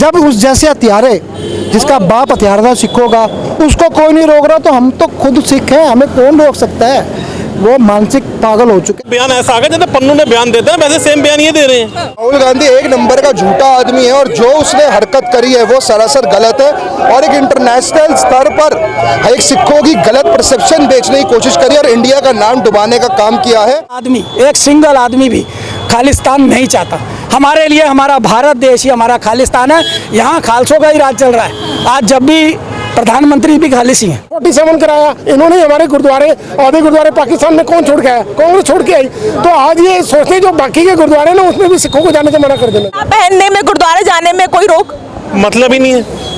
जब उस जैसे हत्यारे जिसका बाप हथियार था सिखों का, उसको कोई नहीं रोक रहा, तो हम तो खुद सिख हैं, हमें कौन रोक सकता है? वो मानसिक पागल हो चुके। बयान ऐसा आ गया जैसे पन्नू ने बयान देते हैं वैसे सेम बयान ये दे रहे हैं। राहुल गांधी एक नंबर का झूठा आदमी है और जो उसने हरकत करी है वो सरासर गलत है और एक इंटरनेशनल स्तर पर एक सिखों की गलत परसेप्शन बेचने की कोशिश करी और इंडिया का नाम डुबाने का काम किया है। आदमी, एक सिंगल आदमी भी खालिस्तान नहीं चाहता। हमारे लिए हमारा भारत देश ही हमारा खालिस्तान है। यहाँ खालसों का ही राज चल रहा है। आज जब भी प्रधानमंत्री भी खालिसी हैं। 47 कराया इन्होंने, हमारे गुरुद्वारे, आधे गुरुद्वारे पाकिस्तान में कौन छोड़ के आया? कांग्रेस छोड़ के आई। तो आज ये सोचते जो बाकी के गुरुद्वारे ना उसमें भी सिखों को जाने से मना कर देना। पहनने में, गुरुद्वारे जाने में कोई रोक मतलब ही नहीं है।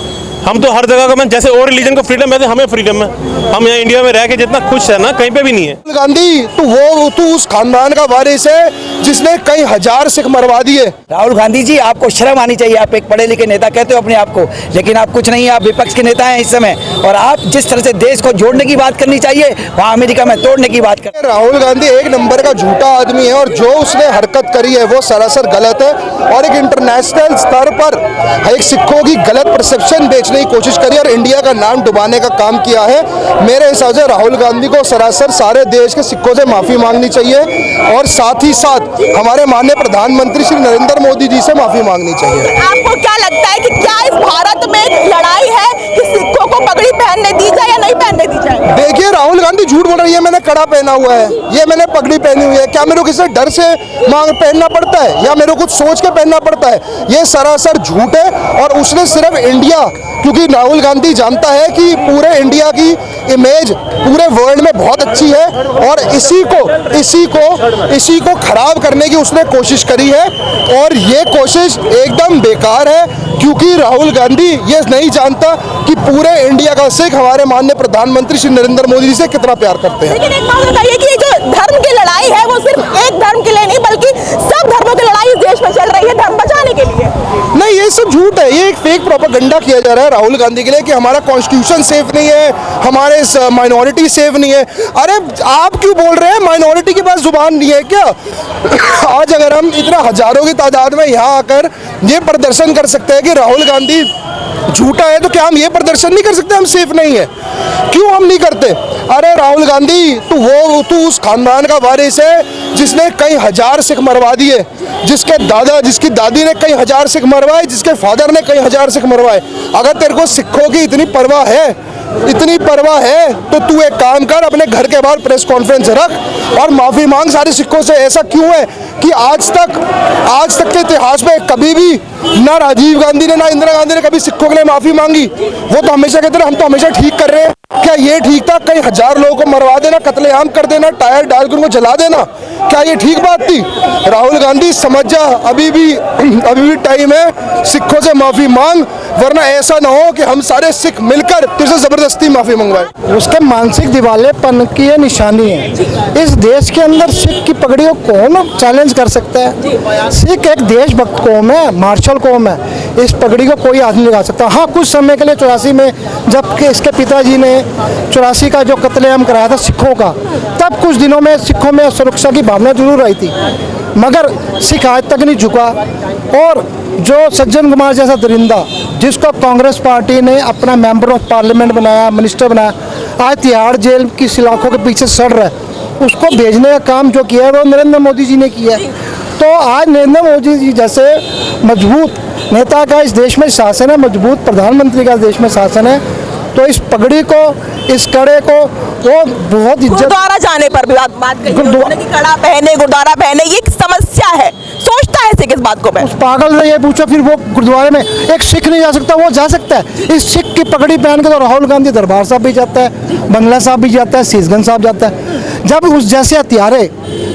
हम तो हर जगह का, जैसे और रिलीजन को फ्रीडम है हमें फ्रीडम है। हम यहाँ इंडिया में रह के जितना खुश है ना कहीं पे भी नहीं है। राहुल गांधी तू उस खानदान का वारिस है जिसने कई हजार सिख मरवा दिए। राहुल गांधी जी, आपको शर्म आनी चाहिए। आप एक पढ़े लिखे नेता कहते हो अपने आप को, लेकिन आप कुछ नहीं है। आप विपक्ष के नेता हैं इस समय और आप जिस तरह से देश को जोड़ने की बात करनी चाहिए वहाँ अमेरिका में तोड़ने की बात कर। राहुल गांधी एक नंबर का झूठा आदमी है और जो उसने हरकत करी है वो सरासर गलत है और एक इंटरनेशनल स्तर पर एक सिखों की गलत परसेप्शन बेचने की कोशिश करी और इंडिया का नाम डुबाने का काम किया है। मेरे हिसाब से राहुल गांधी को सरासर सारे देश के सिखों से माफी मांगनी चाहिए और साथ ही साथ हमारे माननीय प्रधानमंत्री श्री नरेंद्र मोदी जी से माफी मांगनी चाहिए। आपको क्या लगता है कि क्या इस भारत में लड़ाई है कि सिखों को पगड़ी पहनने दी जाए या नहीं पहनने दी जाए? देखिए, राहुल गांधी झूठ बोल रही है। मैंने कड़ा पहना हुआ है, ये मैंने पगड़ी पहनी हुई है। क्या मेरे को किसी डर से पहनना पड़ता है या मेरे को कुछ सोच के पहनना पड़ता है? ये सरासर झूठ है और उसने सिर्फ इंडिया, क्योंकि राहुल गांधी जानता है कि पूरे इंडिया की इमेज पूरे वर्ल्ड में बहुत अच्छी है और इसी को खराब करने की उसने कोशिश करी है और ये कोशिश एकदम बेकार है क्योंकि राहुल गांधी ये नहीं जानता कि पूरे इंडिया का सिख हमारे माननीय प्रधानमंत्री श्री नरेंद्र मोदी जी से कितना प्यार करते हैं। लेकिन एक बात बताइए कि ये जो धर्म की लड़ाई है वो सिर्फ एक धर्म के लिए नहीं बल्कि सब धर्मों की लड़ाई इस देश में चल रही है धर्म बचाने के लिए। नहीं, ये सब झूठ है। ये एक फेक प्रोपेगेंडा किया जा रहा है राहुल गांधी के लिए कि हमारा कॉन्स्टिट्यूशन सेफ नहीं है, हमारे माइनॉरिटी सेफ नहीं है। अरे आप क्यों बोल रहे हैं माइनॉरिटी के पास जुबान नहीं है क्या? आज अगर हम इतना हजारों की तादाद में यहाँ आकर ये प्रदर्शन कर सकते हैं कि राहुल गांधी झूठा है, तो क्या हम ये प्रदर्शन नहीं कर सकते हम सेफ नहीं है? क्यों हम नहीं करते? अरे राहुल गांधी तू उस खानदान का वारिस है जिसने कई हजार सिख मरवा दिए, जिसकी दादी ने कई हजार सिख मरवाए, जिसके फादर ने कई हजार सिख मरवाए। अगर तेरे को सिखों की इतनी परवाह है तो तू एक काम कर, अपने घर के बाहर प्रेस कॉन्फ्रेंस रख और माफी मांग सारे सिखों से। ऐसा क्यों है कि आज तक के इतिहास में कभी भी ना राजीव गांधी ने ना इंदिरा गांधी ने कभी सिखों के लिए माफी मांगी? वो तो हमेशा कहते रहे हम तो हमेशा ठीक कर रहे हैं। क्या ये ठीक था? कई हजार लोगों को मरवा देना, कत्लेआम कर देना, टायर डालकर उनको जला देना, क्या ये ठीक बात थी? राहुल गांधी समझ जा, अभी भी टाइम है, सिखों से माफी मांग, वरना ऐसा ना हो कि हम सारे सिख मिलकर तुझसे जबरदस्ती माफी मंगवाए। उसके मानसिक दिवालेपन की ये निशानी है। इस देश के अंदर सिख की पगड़ी को कौन चैलेंज कर सकता है? सिख एक देशभक्त कौम है, मार्शल कौम है। इस पगड़ी को कोई आदमी लगा सकता। हाँ, कुछ समय के लिए 84 में जब इसके पिताजी ने 84 का जो कत्लेआम कराया था सिखों का, तब कुछ दिनों में सिखों में सुरक्षा की भावना जरूर आई थी, मगर सिख आज तक नहीं झुका। और जो सज्जन कुमार जैसा दरिंदा जिसको कांग्रेस पार्टी ने अपना मेंबर ऑफ पार्लियामेंट बनाया, मिनिस्टर बनाया, आज तिहाड़ जेल की सलाखों के पीछे सड़ रहा है, उसको भेजने का काम जो किया है वो नरेंद्र मोदी जी ने किया है। तो आज नरेंद्र मोदी जी जैसे मजबूत नेता का इस देश में शासन है, मजबूत प्रधानमंत्री का देश में शासन है, तो इस पगड़ी को, इस कड़े को वो बहुत इज्जत। गुरुद्वारा जाने पर भी बात कही उन्होंने कि कड़ा पहने, गुरुद्वारा पहने, ये समस्या है। सोचता है सिख इस बात को? मैं उस पागल से ये पूछो फिर वो गुरुद्वारे में एक सिख नहीं जा सकता, वो जा सकता है। इस सिख की पगड़ी पहन के तो राहुल गांधी दरबार साहब भी जाता है, बंगला साहब भी जाता है, शीशगंज साहब जाता है। जब उस जैसे हत्यारे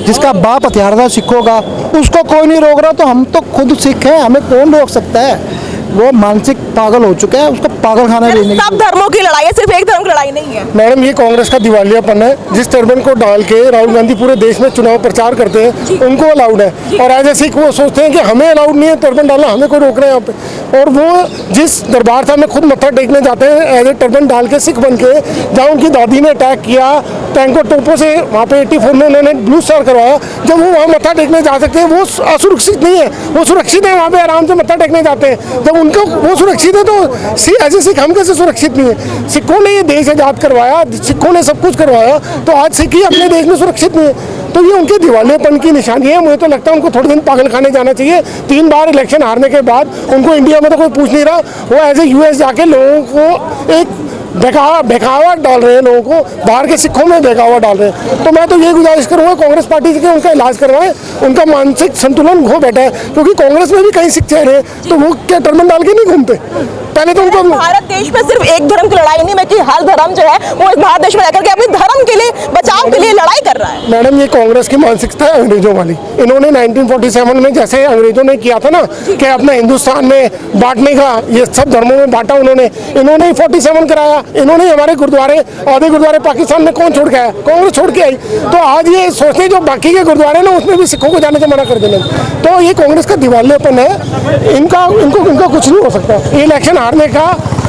जिसका बाप हथियार था सिखों का, उसको कोई नहीं रोक रहा, तो हम तो खुद सिख हैं, हमें कौन रोक सकता है? वो मानसिक पागल हो चुका है, उसको पागल खाना भेजने की। सब धर्मों की लड़ाई है, सिर्फ एक धर्म की लड़ाई नहीं है। मैडम, ये कांग्रेस का दिवालियापन है। जिस टर्बन को डाल के राहुल गांधी पूरे देश में चुनाव प्रचार करते हैं उनको अलाउड है, और एज ए सिख वो सोचते हैं कि हमें अलाउड नहीं है टर्बन डालना, हमें कोई रोक रहे हैं यहाँ पे। और वो जिस दरबार साहब में खुद मत्था टेकने जाते हैं एज ए टर्बन डाल के सिख बन के, जहाँ उनकी दादी ने अटैक किया, टैंको टोपों से वहाँ पे 84 में उन्होंने ब्लू स्टार करवाया, जब वो वहाँ मत्था टेकने जा सकते हैं वो असुरक्षित नहीं है, वो सुरक्षित है, वहाँ पे आराम से मत्था टेकने जाते हैं। जब उनको वो सुरक्षित है, तो ऐसे सिख हम कैसे सुरक्षित नहीं है? सिखों ने ये देश आज़ाद करवाया, सिखों ने सब कुछ करवाया, तो आज सिख ही अपने देश में सुरक्षित नहीं है। तो ये उनके दिवालियेपन की निशानी है। मुझे तो लगता है उनको थोड़े दिन पागल खाने जाना चाहिए। 3 बार इलेक्शन हारने के बाद उनको इंडिया में तो कोई पूछ नहीं रहा, वो एज ए यूएस जाके लोगों को एक बहकावा डाल रहे हैं, लोगों को बाहर के सिखों में बहकावा डाल रहे हैं। तो मैं तो ये गुजारिश करूँगा कांग्रेस पार्टी से कि उनका इलाज करवाएं, उनका मानसिक संतुलन खो बैठा है, क्योंकि कांग्रेस में भी कई सिख चेहरे हैं, तो वो क्या टर्बन डाल के नहीं घूमते? पहले तो उनको भारत देश में सिर्फ एक धर्म की लड़ाई नहीं, बल्कि हर धर्म जो है वो इस भारत देश में रहकर के अपने धर्म के लिए बचाव के लिए लड़ाई कर रहा है। मैडम, ये कांग्रेस की मानसिकता है अंग्रेजों वाली। इन्होंने 1947 में जैसे अंग्रेजों ने किया था ना कि अपना हिंदुस्तान में बांटने का, ये सब धर्मों में बांटा उन्होंने, इन्होंने ही 47 कराया। इन्होंने हमारे गुरुद्वारे, आधे गुरुद्वारे पाकिस्तान में कौन छोड़ के आया? कांग्रेस छोड़ के आई। तो आज ये सोचते जो बाकी के गुरुद्वारे ना उसमें भी सिखों को जाने से मना कर देना, तो ये कांग्रेस का दिवालियापन है। इनका कुछ नहीं हो सकता। ये इलेक्शन हारने का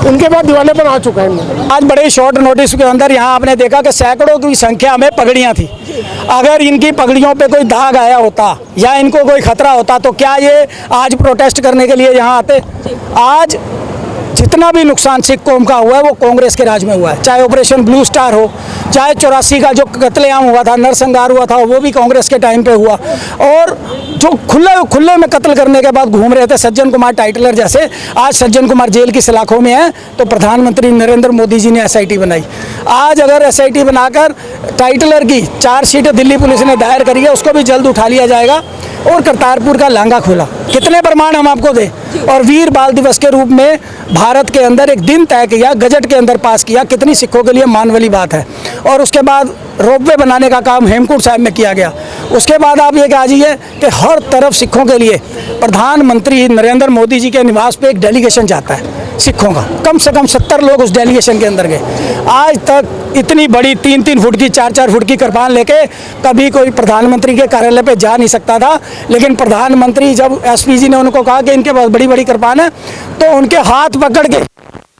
उनके बाद दिवालियापन आ चुका है। आज बड़े शॉर्ट नोटिस के अंदर यहाँ आपने देखा कि सैकड़ों की संख्या में पगड़ियाँ थी। अगर इनकी पगड़ियों पे कोई दाग आया होता या इनको कोई खतरा होता तो क्या ये आज प्रोटेस्ट करने के लिए यहाँ आते? आज जितना भी नुकसान सिख कौम का हुआ है वो कांग्रेस के राज में हुआ है। चाहे ऑपरेशन ब्लू स्टार हो, चाहे 84 का जो कत्लेआम हुआ था, नरसंहार हुआ था, वो भी कांग्रेस के टाइम पे हुआ। और जो खुले में कत्ल करने के बाद घूम रहे थे सज्जन कुमार टाइटलर जैसे, आज सज्जन कुमार जेल की सलाखों में है, तो प्रधानमंत्री नरेंद्र मोदी जी ने SIT बनाई। आज अगर SIT बनाकर टाइटलर की चार्जशीट दिल्ली पुलिस ने दायर करी है, उसको भी जल्द उठा लिया जाएगा। और करतारपुर का लांगा खोला, कितने प्रमाण हम आपको दें? और वीर बाल दिवस के रूप में भारत के अंदर एक दिन तय किया, गजट के अंदर पास किया, कितनी सिखों के लिए मान वाली बात है। और उसके बाद रोपवे बनाने का काम हेमकुंड साहिब में किया गया। उसके बाद आप ये कह दीजिए कि हर तरफ सिखों के लिए प्रधानमंत्री नरेंद्र मोदी जी के निवास पे एक डेलीगेशन जाता है सिखों का, कम से कम 70 लोग उस डेलीगेशन के अंदर गए। आज तक इतनी बड़ी 3-3 फुट की 4-4 फुट की कृपान लेके कभी कोई प्रधानमंत्री के कार्यालय पे जा नहीं सकता था। लेकिन प्रधानमंत्री जब SPG ने उनको कहा कि इनके पास बड़ी बड़ी कृपान है, तो उनके हाथ पकड़ के,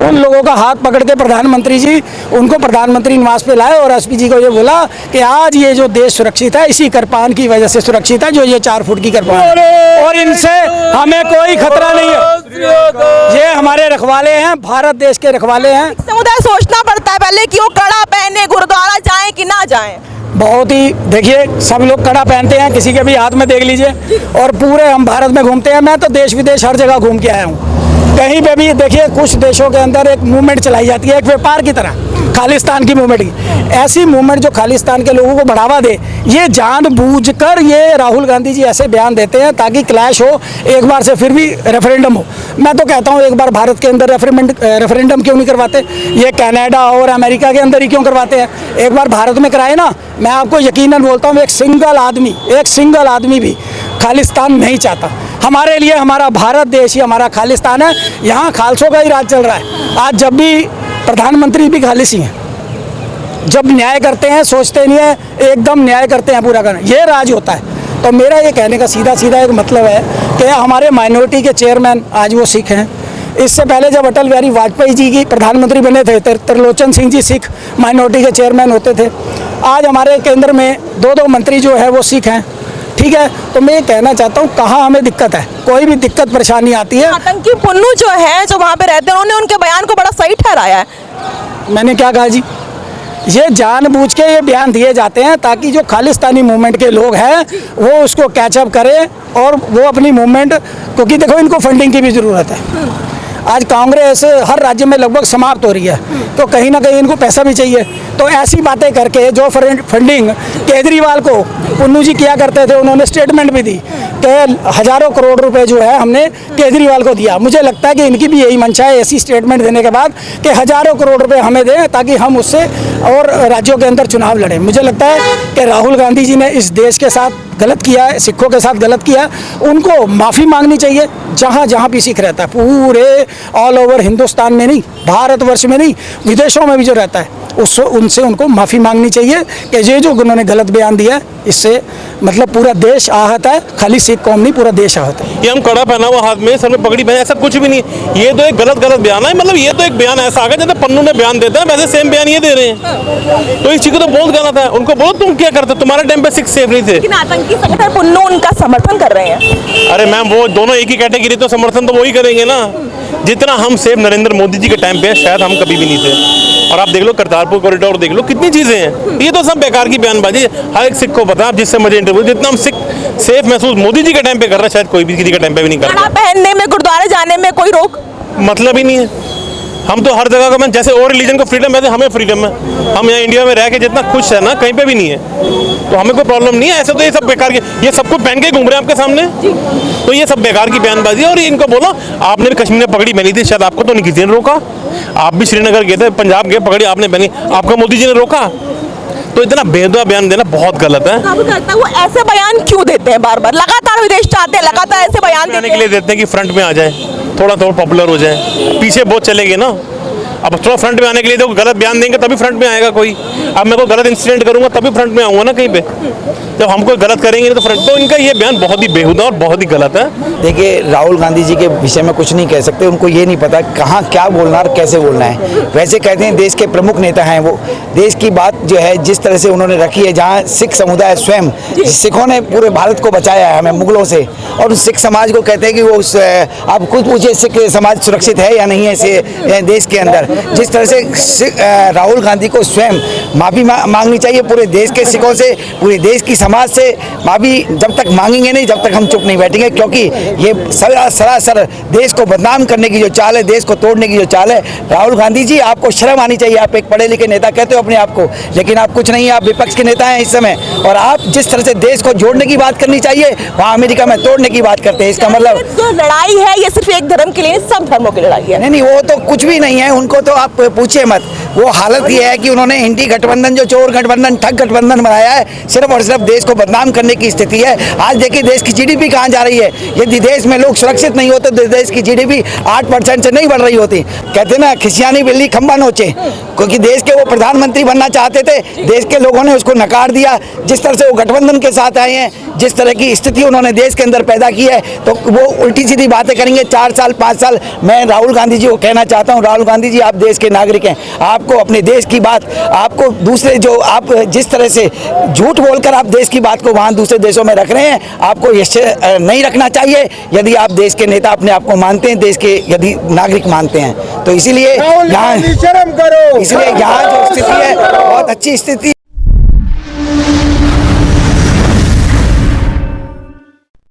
उन लोगों का हाथ पकड़ के प्रधानमंत्री जी उनको प्रधानमंत्री निवास पे लाए और SPG को ये बोला कि आज ये जो देश सुरक्षित है इसी कृपान की वजह से सुरक्षित है, जो ये 4 फुट की कृपान है, और इनसे हमें कोई खतरा नहीं है। ये हमारे रखवाले हैं, भारत देश के रखवाले हैं। समुदाय सोचना पड़ता है पहले कि वो कड़ा पहने गुरुद्वारा जाएं कि ना जाएं। बहुत ही, देखिए सब लोग कड़ा पहनते हैं, किसी के भी हाथ में देख लीजिए, और पूरे हम भारत में घूमते हैं। मैं तो देश विदेश हर जगह घूम के आया हूँ। कहीं पे भी देखिए, कुछ देशों के अंदर एक मूवमेंट चलाई जाती है, एक व्यापार की तरह, खालिस्तान की मूवमेंट की। ऐसी मूवमेंट जो खालिस्तान के लोगों को बढ़ावा दे, ये जानबूझकर ये राहुल गांधी जी ऐसे बयान देते हैं ताकि क्लैश हो, एक बार से फिर भी रेफरेंडम हो। मैं तो कहता हूँ एक बार भारत के अंदर रेफरेंडम क्यों नहीं करवाते? ये कनाडा और अमेरिका के अंदर ही क्यों करवाते हैं? एक बार भारत में कराए ना, मैं आपको यकीनन बोलता हूँ एक सिंगल आदमी भी खालिस्तान नहीं चाहता। हमारे लिए हमारा भारत देश ही हमारा खालिस्तान है। यहाँ खालसों का ही राज चल रहा है। आज जब भी प्रधानमंत्री भी खालिस ही हैं, जब न्याय करते हैं सोचते नहीं है, एकदम न्याय करते हैं पूरा करना, ये राज होता है। तो मेरा ये कहने का सीधा एक मतलब है कि हमारे माइनॉरिटी के चेयरमैन आज वो सिख हैं। इससे पहले जब अटल बिहारी वाजपेयी जी की प्रधानमंत्री बने थे, त्रिलोचन सिंह जी सिख माइनॉरिटी के चेयरमैन होते थे। आज हमारे केंद्र में 2 मंत्री जो है वो सिख हैं। ठीक है, तो मैं ये कहना चाहता हूँ कहाँ हमें दिक्कत है, कोई भी दिक्कत परेशानी आती है। आतंकी पुन्नू जो है, जो वहाँ पे रहते हैं, उन्होंने उनके बयान को बड़ा सही ठहराया है। मैंने क्या कहा जी? ये जानबूझ के ये बयान दिए जाते हैं ताकि जो खालिस्तानी मूवमेंट के लोग हैं वो उसको कैचअप करें और वो अपनी मूवमेंट, क्योंकि देखो इनको फंडिंग की भी ज़रूरत है। आज कांग्रेस हर राज्य में लगभग समाप्त हो रही है, तो कहीं ना कहीं इनको पैसा भी चाहिए। तो ऐसी बातें करके जो फंडिंग केजरीवाल को पुन्नू जी किया करते थे, उन्होंने स्टेटमेंट भी दी कि हज़ारों करोड़ रुपए जो है हमने केजरीवाल को दिया। मुझे लगता है कि इनकी भी यही मंशा है ऐसी स्टेटमेंट देने के बाद कि हज़ारों करोड़ रुपए हमें दें ताकि हम उससे और राज्यों के अंदर चुनाव लड़ें। मुझे लगता है कि राहुल गांधी जी ने इस देश के साथ गलत किया है, सिखों के साथ गलत किया है, उनको माफ़ी मांगनी चाहिए। जहाँ भी सिख रहता है, पूरे ऑल ओवर हिंदुस्तान में नहीं, भारतवर्ष में नहीं, विदेशों में भी जो रहता है, उनसे उनको माफ़ी मांगनी चाहिए कि ये जो उन्होंने गलत बयान दिया है, इससे मतलब पूरा देश आहत है, खाली सिख कौम नहीं, पूरा देश आहत है। ये हम कड़ा पहना हुआ हाथ में, सर में पगड़ी पहने, ऐसा कुछ भी नहीं। ये तो एक गलत बयान है। मतलब ये तो एक बयान ऐसा आ गया जैसे पन्नू ने बयान देता है, वैसे सेम बयान ये दे रहे हैं। तो इस चीज़ को तो बहुत गलत है। उनको बोलो तुम क्या करते, तुम्हारे टाइम पे सिख सेफ नहीं थे। लेकिन आतंकी बाकी संगठन पुन्नो उनका समर्थन कर रहे हैं। अरे मैम वो दोनों एक ही कैटेगरी, तो समर्थन तो वही करेंगे ना। जितना हम सेफ नरेंद्र मोदी जी के टाइम पे हैं, शायद हम कभी भी नहीं थे। और आप देख लो करतारपुर कॉरिडोर देख लो, कितनी चीजें हैं। ये तो सब बेकार की बयानबाजी। हर एक सिख को पता है, आप जिससे मुझे इंटरव्यू, जितना हम सिख सेफ महसूस मोदी जी के टाइम पे कर रहे हैं, शायद कोई भी किसी के टाइम पे भी नहीं कर कड़ा रहा। पहनने में, गुरुद्वारे जाने में कोई रोक? मतलब ही नहीं है। हम तो हर जगह का, मैं जैसे और रिलीजन को फ्रीडम है, हमें फ्रीडम है। हम यहाँ इंडिया में रह के जितना खुश है ना, कहीं पे भी नहीं है, तो हमें कोई प्रॉब्लम नहीं है। ऐसे तो ये सब बेकार के, ये सबको पहन के घूम रहे हैं आपके सामने, तो ये सब बेकार की बयानबाजी है। और इनको बोलो, आपने भी कश्मीर में पगड़ी पहनी थी, शायद आपको तो नहीं किसी ने रोका। आप भी श्रीनगर गए थे, पंजाब गए, पगड़ी आपने पहनी, आपको मोदी जी ने रोका? तो इतना बेहुदा बयान देना बहुत गलत है। अब करता है वो ऐसे बयान क्यों देते हैं बार बार? लगातार विदेश चाहते हैं, लगातार ऐसे बयान आने देते के लिए हैं। देते हैं कि फ्रंट में आ जाए, थोड़ा पॉपुलर हो जाए। पीछे बहुत चले गए ना, अब थोड़ा फ्रंट में आने के लिए तो गलत बयान देंगे तभी फ्रंट में आएगा कोई। अब मैं कोई गलत इंसिडेंट करूंगा तभी फ्रंट में आऊंगा ना कहीं पे। जब हम कोई गलत करेंगे नहीं तो फ्रंट, तो इनका ये बयान बहुत ही बेहुदा और बहुत ही गलत है। देखिए, राहुल गांधी जी के विषय में कुछ नहीं कह सकते, उनको ये नहीं पता कहाँ क्या बोलना और कैसे बोलना है। वैसे कहते हैं देश के प्रमुख नेता हैं वो, देश की बात जो है जिस तरह से उन्होंने रखी है, जहाँ सिख समुदाय स्वयं, सिखों ने पूरे भारत को बचाया है हमें मुगलों से, और उस सिख समाज को कहते हैं कि वो आप खुद पूछिए सिख समाज सुरक्षित है या नहीं है इस देश के अंदर। जिस तरह से राहुल गांधी को स्वयं माफ़ी मांगनी चाहिए पूरे देश के सिखों से, पूरे देश की समाज से माफ़ी जब तक मांगेंगे नहीं, जब तक हम चुप नहीं बैठेंगे, क्योंकि ये सरासर देश को बदनाम करने की जो चाल है, देश को तोड़ने की जो चाल है। राहुल गांधी जी, आपको शर्म आनी चाहिए। आप एक पढ़े लिखे नेता कहते हो अपने आप को, लेकिन आप कुछ नहीं है, आप विपक्ष के नेता हैं इस समय। और आप जिस तरह से देश को जोड़ने की बात करनी चाहिए, वहाँ अमेरिका में तोड़ने की बात करते हैं। इसका मतलब जो लड़ाई है ये सिर्फ एक धर्म के लिए, सब धर्मों की लड़ाई है। नहीं, वो तो कुछ भी नहीं है, उनको तो आप पूछिए मत। वो हालत ये है कि उन्होंने इंडी गठबंधन, जो चोर गठबंधन, ठग गठबंधन बनाया है, सिर्फ और सिर्फ देश को बदनाम करने की स्थिति है। आज देखिए देश की जीडीपी कहाँ जा रही है। यदि देश में लोग सुरक्षित नहीं होते तो देश की जीडीपी 8% से नहीं बढ़ रही होती। कहते ना, खिसियानी बिल्ली खंबा नोचे, क्योंकि देश के वो प्रधानमंत्री बनना चाहते थे, देश के लोगों ने उसको नकार दिया। जिस तरह से वो गठबंधन के साथ आए हैं, जिस तरह की स्थिति उन्होंने देश के अंदर पैदा की है, तो वो उल्टी सीधी बातें करेंगे 4 साल 5 साल। मैं राहुल गांधी जी को कहना चाहता हूँ, राहुल गांधी जी, आप देश के नागरिक हैं, आपको अपने देश की बात, आपको दूसरे जो आप जिस तरह से झूठ बोलकर आप देश की बात को वहाँ दूसरे देशों में रख रहे हैं, आपको ये नहीं रखना चाहिए। यदि आप देश के नेता अपने आप को मानते हैं, देश के यदि नागरिक मानते हैं, तो इसीलिए यहाँ जो स्थिति है बहुत अच्छी स्थिति